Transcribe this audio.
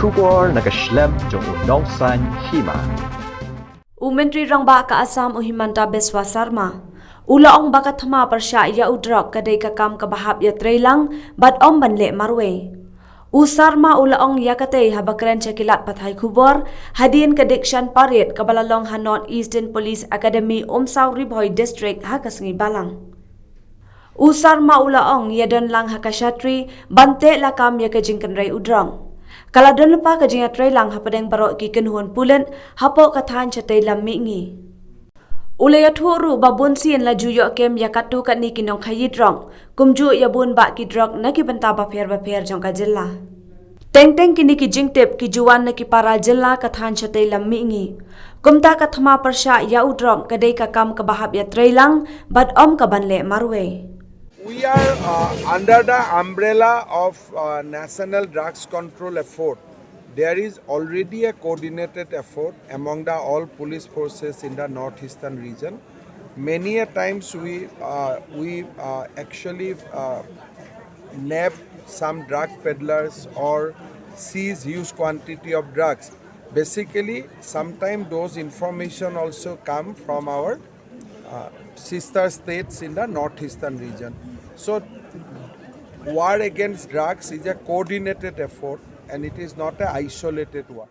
Kubor nagaslem jong udongsan Hima. Menteri Rangba ka Assam Himanta Beswa Sarma. Ulaong baka Thma Pyrshah Drok kadai kakam kabahap Ïatreilang bat banle marwe. Sarma ulaong yakatei habakran cakilat pathai kubor hadin ke dikshan parit kabalalong North Eastern Police Academy Saw Ribhoi District hakasngi balang. Sarma ulaong yadon lang hakashatri bante lakam yakajingkan rai udrong. Kalau don lupa ke Ïatreilang hapadeng barok ki kenhuan pulen hapo kathan chatai lam mingi. Ulaya thuru babun sien la juyo kem yakatu kat ni kinong khayidrong kumju yabun ba ki Drok na ki banta bapher jong ka jilla. Teng kini ki jingtip ki juwan na ki para jilla kathan chatai lam mingi. Kumta ka Thma Pyrshah Drok kadai ka kam ka bahap Ïatreilang bad ka banle marwe. We are under the umbrella of National Drugs Control effort. There is already a coordinated effort among the all police forces in the northeastern region. Many a times we actually nab some drug peddlers or seize huge quantity of drugs. Basically, sometimes those information also come from our sister states in the northeastern region. So, war against drugs is a coordinated effort and it is not an isolated one.